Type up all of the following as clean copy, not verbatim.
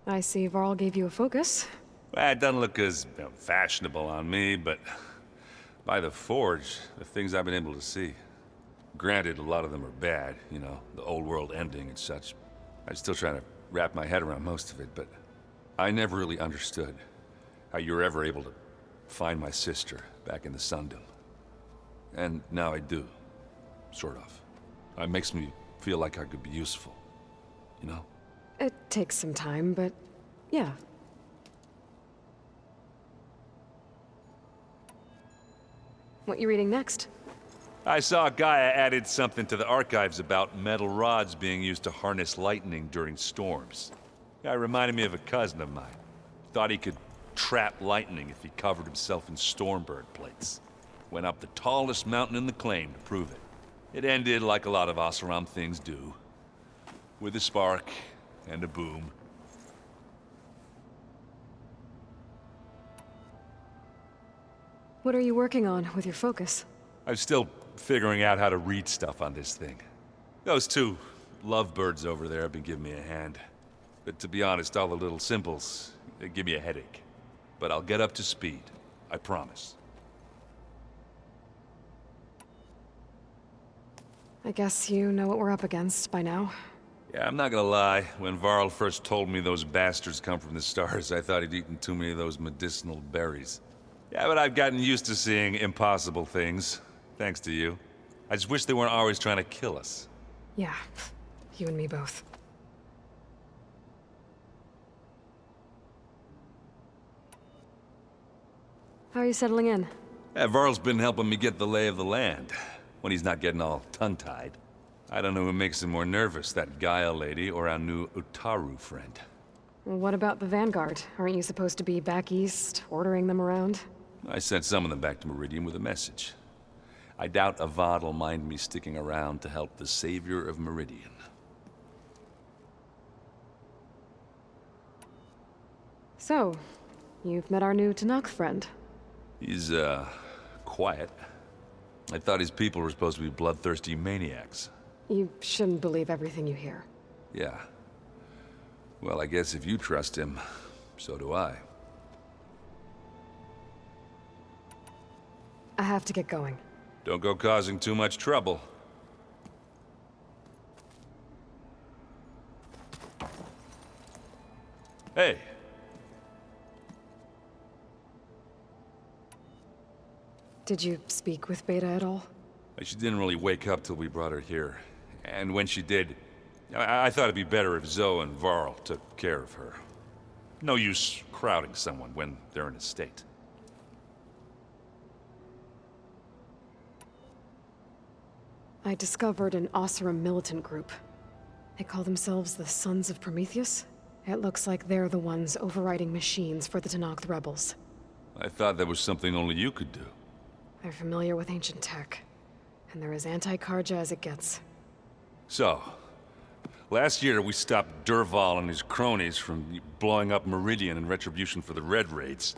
I see Varl gave you a focus. Well, it doesn't look as fashionable on me, but by the Forge, the things I've been able to see. Granted, a lot of them are bad, you know, the old world ending and such. I'm still trying to wrap my head around most of it, but I never really understood how you were ever able to find my sister back in the Sundom. And now I do, sort of. It makes me feel like I could be useful, you know? It takes some time, but yeah. What you reading next? I saw Gaia added something to the archives about metal rods being used to harness lightning during storms. Guy reminded me of a cousin of mine. Thought he could trap lightning if he covered himself in Stormbird plates. Went up the tallest mountain in the claim to prove it. It ended like a lot of Oseram things do. With a spark and a boom. What are you working on with your focus? I'm still figuring out how to read stuff on this thing. Those two lovebirds over there have been giving me a hand. But to be honest, all the little symbols, they give me a headache. But I'll get up to speed. I promise. I guess you know what we're up against by now. Yeah, I'm not gonna lie. When Varl first told me those bastards come from the stars, I thought he'd eaten too many of those medicinal berries. Yeah, but I've gotten used to seeing impossible things. Thanks to you. I just wish they weren't always trying to kill us. Yeah, you and me both. How are you settling in? Yeah, Varl's been helping me get the lay of the land, when he's not getting all tongue-tied. I don't know who makes him more nervous, that Gaia lady or our new Utaru friend. What about the Vanguard? Aren't you supposed to be back east, ordering them around? I sent some of them back to Meridian with a message. I doubt Avad will mind me sticking around to help the savior of Meridian. So, you've met our new Tanakh friend. He's, quiet. I thought his people were supposed to be bloodthirsty maniacs. You shouldn't believe everything you hear. Yeah. Well, I guess if you trust him, so do I. I have to get going. Don't go causing too much trouble. Hey. Did you speak with Beta at all? She didn't really wake up till we brought her here. And when she did, I thought it'd be better if Zoe and Varl took care of her. No use crowding someone when they're in a state. I discovered an Oseram militant group. They call themselves the Sons of Prometheus. It looks like they're the ones overriding machines for the Tenakth rebels. I thought that was something only you could do. They're familiar with ancient tech, and they're as anti-Karja as it gets. So, last year we stopped Durval and his cronies from blowing up Meridian in retribution for the Red Raids.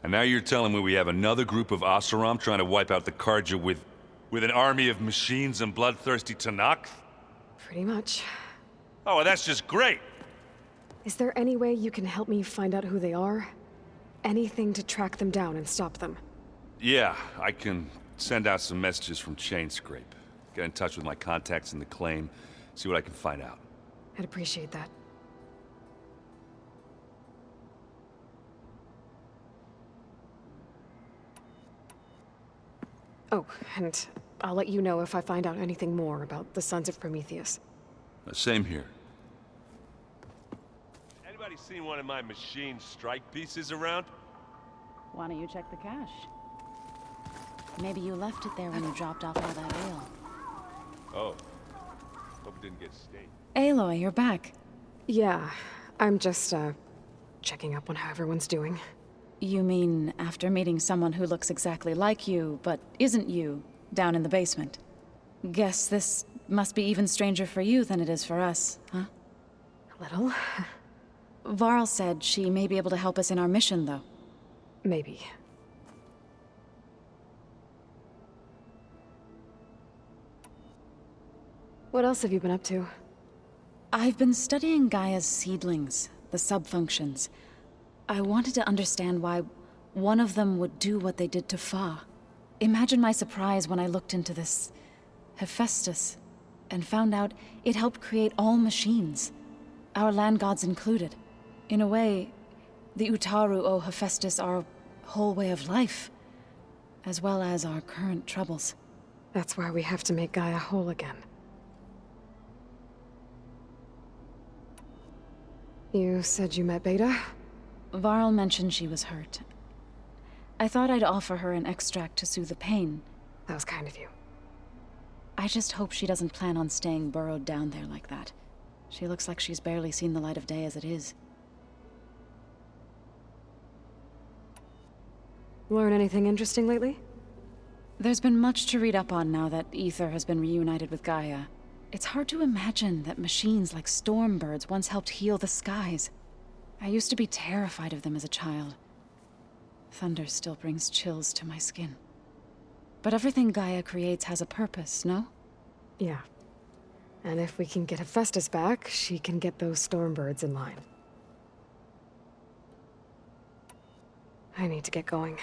And now you're telling me we have another group of Oseram trying to wipe out the Karja with an army of machines and bloodthirsty Tenakth? Pretty much. Oh, well, that's just great! Is there any way you can help me find out who they are? Anything to track them down and stop them? Yeah, I can send out some messages from Chainscrape. Get in touch with my contacts in the claim, see what I can find out. I'd appreciate that. Oh, and I'll let you know if I find out anything more about the Sons of Prometheus. Same here. Anybody seen one of my machine strike pieces around? Why don't you check the cache? Maybe you left it there when you dropped off all that ale. Oh. Hope it didn't get stained. Aloy, you're back. Yeah, I'm just, checking up on how everyone's doing. You mean after meeting someone who looks exactly like you, but isn't you, down in the basement? Guess this must be even stranger for you than it is for us, huh? A little. Varl said she may be able to help us in our mission, though. Maybe. What else have you been up to? I've been studying Gaia's seedlings, the subfunctions. I wanted to understand why one of them would do what they did to Fa. Imagine my surprise when I looked into this Hephaestus and found out it helped create all machines, our land gods included. In a way, the Utaru owe Hephaestus our whole way of life, as well as our current troubles. That's why we have to make Gaia whole again. You said you met Beta? Varl mentioned she was hurt. I thought I'd offer her an extract to soothe the pain. That was kind of you. I just hope she doesn't plan on staying burrowed down there like that. She looks like she's barely seen the light of day as it is. Learn anything interesting lately? There's been much to read up on now that Aether has been reunited with Gaia. It's hard to imagine that machines like Stormbirds once helped heal the skies. I used to be terrified of them as a child. Thunder still brings chills to my skin. But everything Gaia creates has a purpose, no? Yeah. And if we can get Hephaestus back, she can get those Stormbirds in line. I need to get going.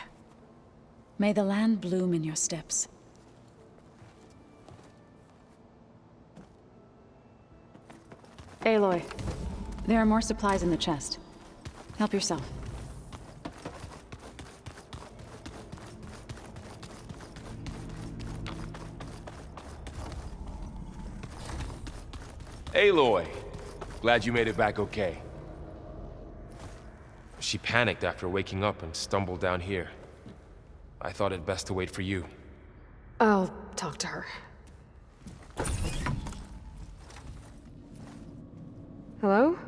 May the land bloom in your steps. Aloy. There are more supplies in the chest. Help yourself. Aloy! Glad you made it back okay. She panicked after waking up and stumbled down here. I thought it best to wait for you. I'll talk to her. Hello?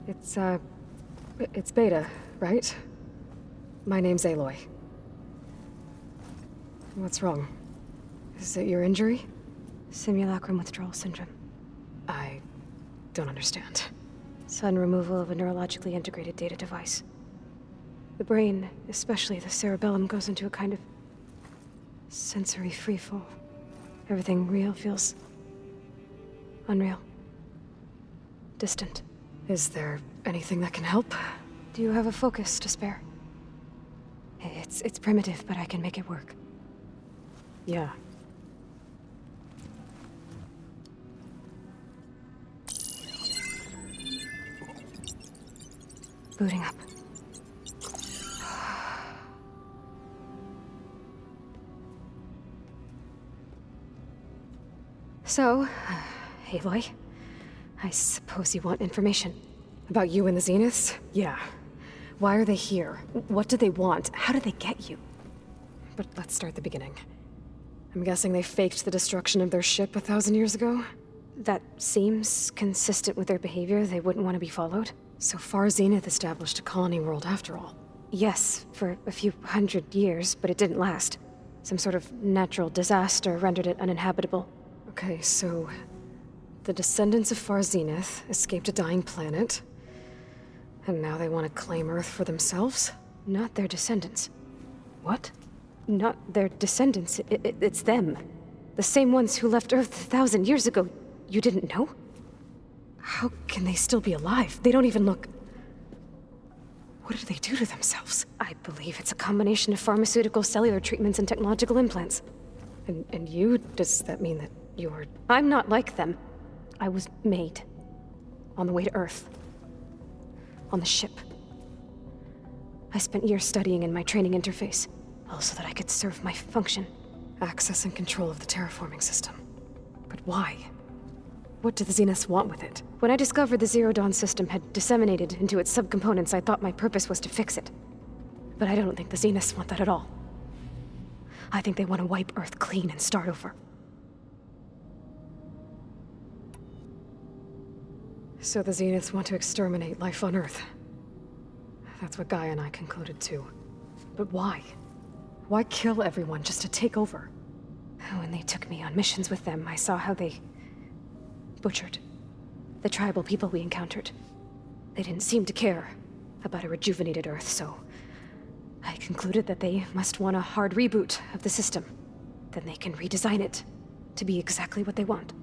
It's Beta, right? My name's Aloy. What's wrong? Is it your injury? Simulacrum withdrawal syndrome. I don't understand. Sudden removal of a neurologically integrated data device. The brain, especially the cerebellum, goes into a kind of sensory freefall. Everything real feels unreal. Distant. Is there anything that can help? Do you have a focus to spare? It's primitive, but I can make it work. Yeah. Booting up. So, Aloy, I suppose you want information. About you and the Zeniths? Yeah. Why are they here? What do they want? How did they get you? But let's start at the beginning. I'm guessing they faked the destruction of their ship 1,000 years ago? That seems consistent with their behavior. They wouldn't want to be followed. So Far Zenith established a colony world after all. Yes, for a few hundred years, but it didn't last. Some sort of natural disaster rendered it uninhabitable. Okay, so the descendants of Far Zenith escaped a dying planet, and now they want to claim Earth for themselves? Not their descendants. What? Not their descendants. It's them. The same ones who left Earth 1,000 years ago. You didn't know? How can they still be alive? They don't even look... What did they do to themselves? I believe it's a combination of pharmaceutical, cellular treatments, and technological implants. And you? Does that mean that you're... I'm not like them. I was made. On the way to Earth? On the ship. I spent years studying in my training interface, all so that I could serve my function. Access and control of the terraforming system. But why? What do the Zeniths want with it? When I discovered the Zero Dawn system had disseminated into its subcomponents, I thought my purpose was to fix it. But I don't think the Zeniths want that at all. I think they want to wipe Earth clean and start over. So the Zeniths want to exterminate life on Earth. That's what Gaia and I concluded too. But why? Why kill everyone just to take over? When they took me on missions with them, I saw how they butchered the tribal people we encountered. They didn't seem to care about a rejuvenated Earth, so I concluded that they must want a hard reboot of the system. Then they can redesign it to be exactly what they want.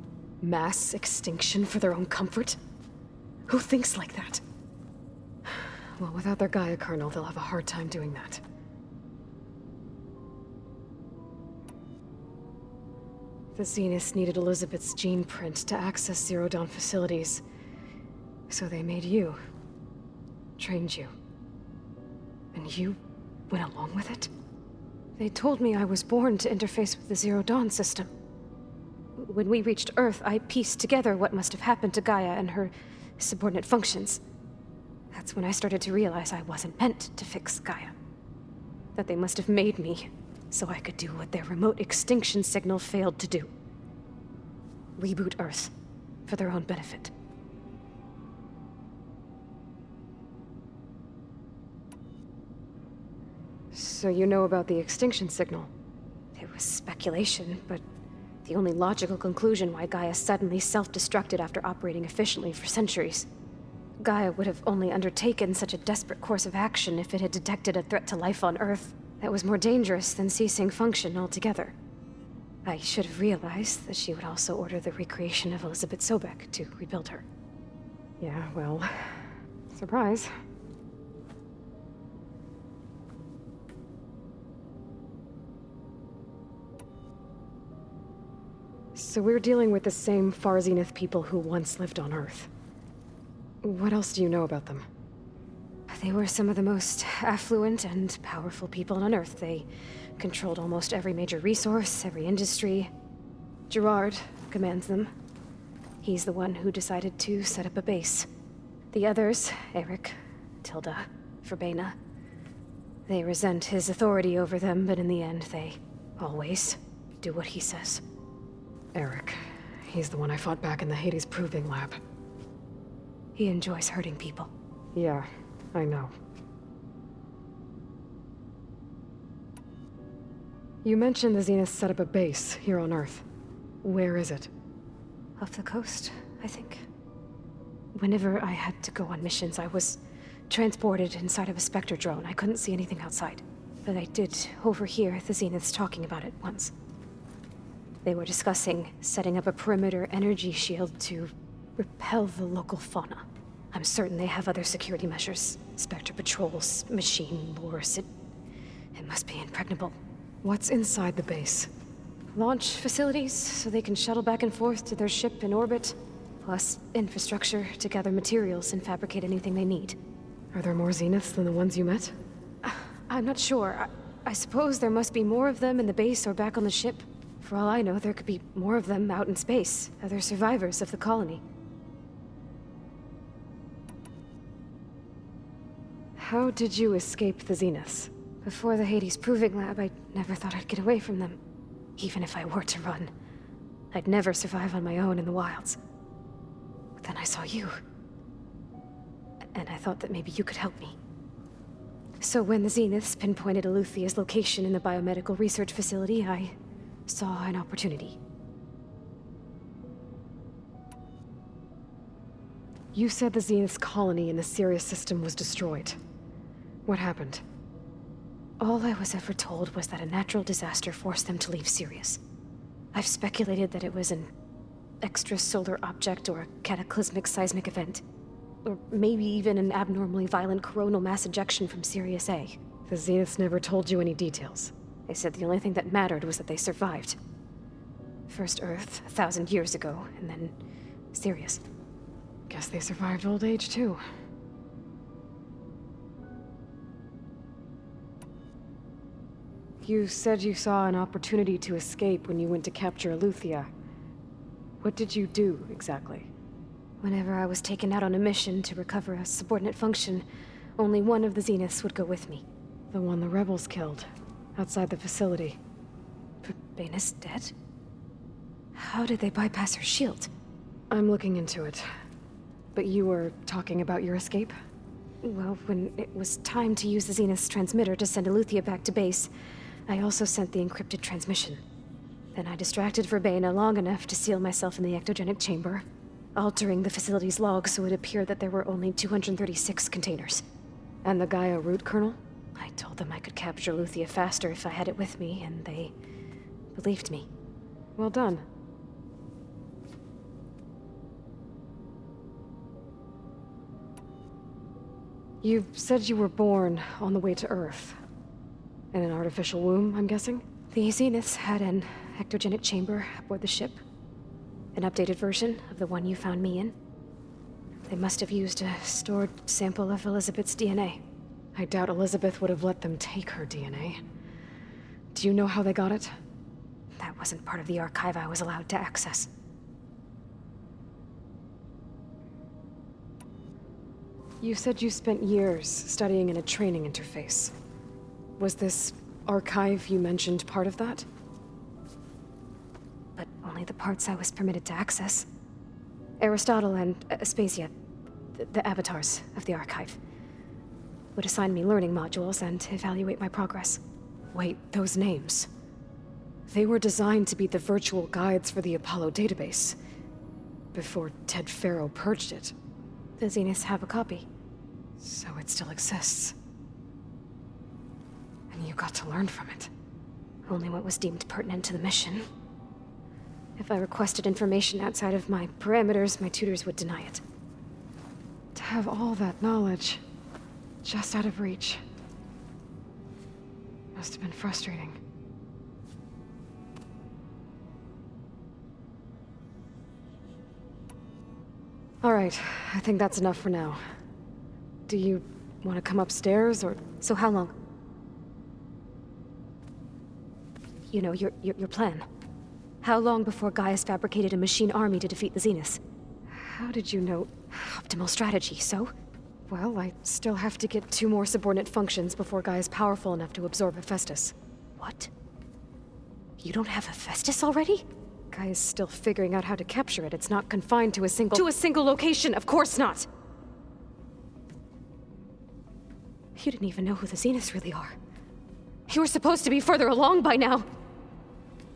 Mass extinction for their own comfort? Who thinks like that? Well, without their Gaia kernel, they'll have a hard time doing that. The Zeniths needed Elizabeth's gene print to access Zero Dawn facilities. So they made you. Trained you. And you went along with it? They told me I was born to interface with the Zero Dawn system. When we reached Earth, I pieced together what must have happened to Gaia and her subordinate functions. That's when I started to realize I wasn't meant to fix Gaia. That they must have made me so I could do what their remote extinction signal failed to do. Reboot Earth for their own benefit. So you know about the extinction signal? It was speculation, but the only logical conclusion why Gaia suddenly self-destructed after operating efficiently for centuries. Gaia would have only undertaken such a desperate course of action if it had detected a threat to life on Earth that was more dangerous than ceasing function altogether. I should have realized that she would also order the recreation of Elizabeth Sobek to rebuild her. Yeah, well, surprise. So we're dealing with the same Far Zenith people who once lived on Earth. What else do you know about them? They were some of the most affluent and powerful people on Earth. They controlled almost every major resource, every industry. Gerard commands them. He's the one who decided to set up a base. The others, Eric, Tilda, Verbena, they resent his authority over them, but in the end, they always do what he says. Eric. He's the one I fought back in the Hades Proving Lab. He enjoys hurting people. Yeah, I know. You mentioned the Zeniths set up a base here on Earth. Where is it? Off the coast, I think. Whenever I had to go on missions, I was transported inside of a Spectre drone. I couldn't see anything outside. But I did overhear the Zeniths talking about it once. They were discussing setting up a perimeter energy shield to repel the local fauna. I'm certain they have other security measures. Spectre patrols, machine lures. It must be impregnable. What's inside the base? Launch facilities, so they can shuttle back and forth to their ship in orbit. Plus infrastructure to gather materials and fabricate anything they need. Are there more Zeniths than the ones you met? I'm not sure. I suppose there must be more of them in the base or back on the ship. For all I know, there could be more of them out in space, other survivors of the colony. How did you escape the Zeniths? Before the Hades Proving Lab, I never thought I'd get away from them. Even if I were to run, I'd never survive on my own in the wilds. But then I saw you. And I thought that maybe you could help me. So when the Zeniths pinpointed Eluthia's location in the biomedical research facility, I saw an opportunity. You said the Zenith's colony in the Sirius system was destroyed. What happened? All I was ever told was that a natural disaster forced them to leave Sirius. I've speculated that it was an extrasolar object or a cataclysmic seismic event. Or maybe even an abnormally violent coronal mass ejection from Sirius A. The Zeniths never told you any details. They said the only thing that mattered was that they survived. First Earth, 1,000 years ago, and then Sirius. Guess they survived old age, too. You said you saw an opportunity to escape when you went to capture Eluthia. What did you do, exactly? Whenever I was taken out on a mission to recover a subordinate function, only one of the Zeniths would go with me. The one the rebels killed, outside the facility. Verbena's dead? How did they bypass her shield? I'm looking into it. But you were talking about your escape? Well, when it was time to use the Zenith's transmitter to send Eluthia back to base, I also sent the encrypted transmission. Then I distracted Verbena long enough to seal myself in the ectogenic chamber, altering the facility's log so it appeared that there were only 236 containers. And the Gaia root kernel? I told them I could capture Eluthia faster if I had it with me, and they believed me. Well done. You said you were born on the way to Earth. In an artificial womb, I'm guessing? The Zeniths had an ectogenic chamber aboard the ship. An updated version of the one you found me in. They must have used a stored sample of Elizabeth's DNA. I doubt Elizabeth would have let them take her DNA. Do you know how they got it? That wasn't part of the archive I was allowed to access. You said you spent years studying in a training interface. Was this archive you mentioned part of that? But only the parts I was permitted to access. Aristotle and Aspasia, the avatars of the archive, would assign me learning modules and evaluate my progress. Wait, those names. They were designed to be the virtual guides for the Apollo database. Before Ted Faro purged it. The Zeniths have a copy. So it still exists. And you got to learn from it. Only what was deemed pertinent to the mission. If I requested information outside of my parameters, my tutors would deny it. To have all that knowledge, just out of reach. Must have been frustrating. All right, I think that's enough for now. Do you want to come upstairs, or...? So how long? You know, your plan. How long before Gaius fabricated a machine army to defeat the Zeniths? How did you know? Optimal strategy, so? Well, I still have to get 2 more subordinate functions before Guy is powerful enough to absorb Hephaestus. What? You don't have Hephaestus already? Guy is still figuring out how to capture it. It's not confined to a single... To a single location, of course not! You didn't even know who the Zeniths really are. You were supposed to be further along by now!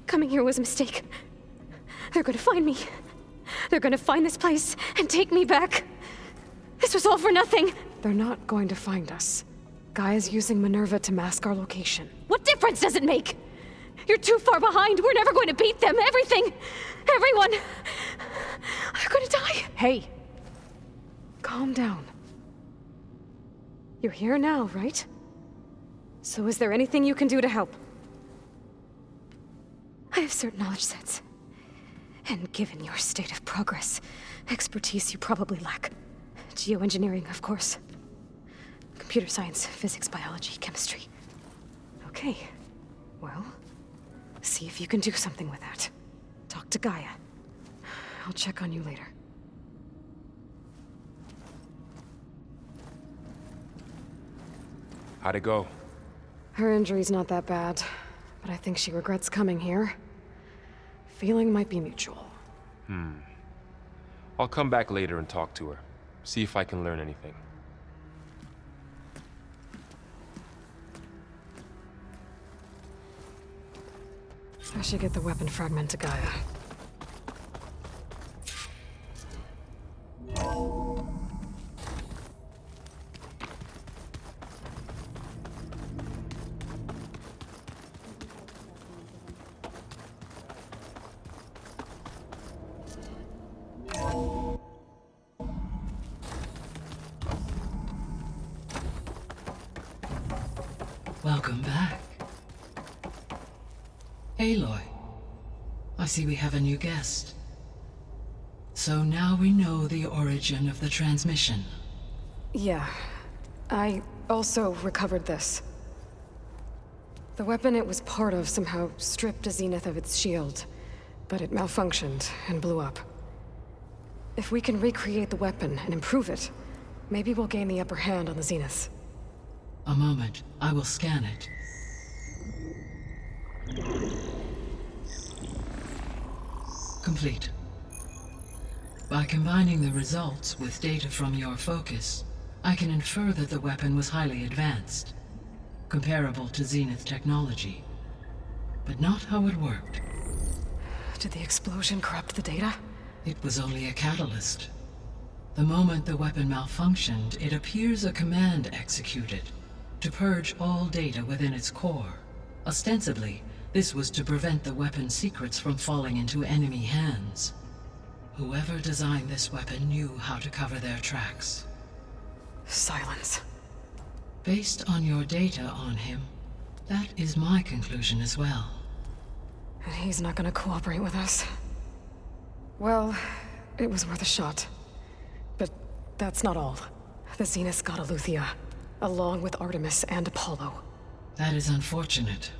Coming here was a mistake. They're gonna find me. They're gonna find this place and take me back. This was all for nothing! They're not going to find us. Guy is using Minerva to mask our location. What difference does it make? You're too far behind. We're never going to beat them. Everything. Everyone. They're gonna die. Hey. Calm down. You're here now, right? So is there anything you can do to help? I have certain knowledge sets. And given your state of progress, expertise you probably lack. Geoengineering, of course. Computer science, physics, biology, chemistry. Okay. Well, see if you can do something with that. Talk to Gaia. I'll check on you later. How'd it go? Her injury's not that bad, but I think she regrets coming here. Feeling might be mutual. I'll come back later and talk to her. See if I can learn anything. I should get the weapon fragment to Gaia. Welcome back. Aloy, I see we have a new guest. So now we know the origin of the transmission. Yeah. I also recovered this. The weapon it was part of somehow stripped a Zenith of its shield, but it malfunctioned and blew up. If we can recreate the weapon and improve it, maybe we'll gain the upper hand on the Zeniths. A moment, I will scan it. Complete. By combining the results with data from your focus, I can infer that the weapon was highly advanced, comparable to Zenith technology, but not how it worked. Did the explosion corrupt the data? It was only a catalyst. The moment the weapon malfunctioned, it appears a command executed to purge all data within its core. Ostensibly, this was to prevent the weapon's secrets from falling into enemy hands. Whoever designed this weapon knew how to cover their tracks. Silence. Based on your data on him, that is my conclusion as well. And he's not gonna cooperate with us. Well, it was worth a shot. But that's not all. The Zeniths got Aletheia, along with Artemis and Apollo. That is unfortunate.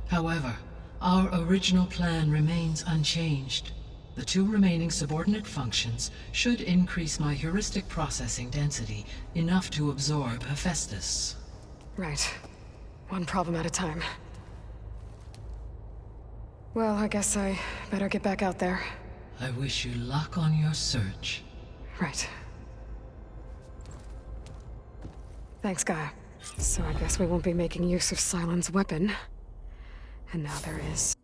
However, our original plan remains unchanged. The 2 remaining subordinate functions should increase my heuristic processing density enough to absorb Hephaestus. Right. One problem at a time. Well, I guess I better get back out there. I wish you luck on your search. Right. Thanks, Gaia. So I guess we won't be making use of Cylon's weapon. And now there is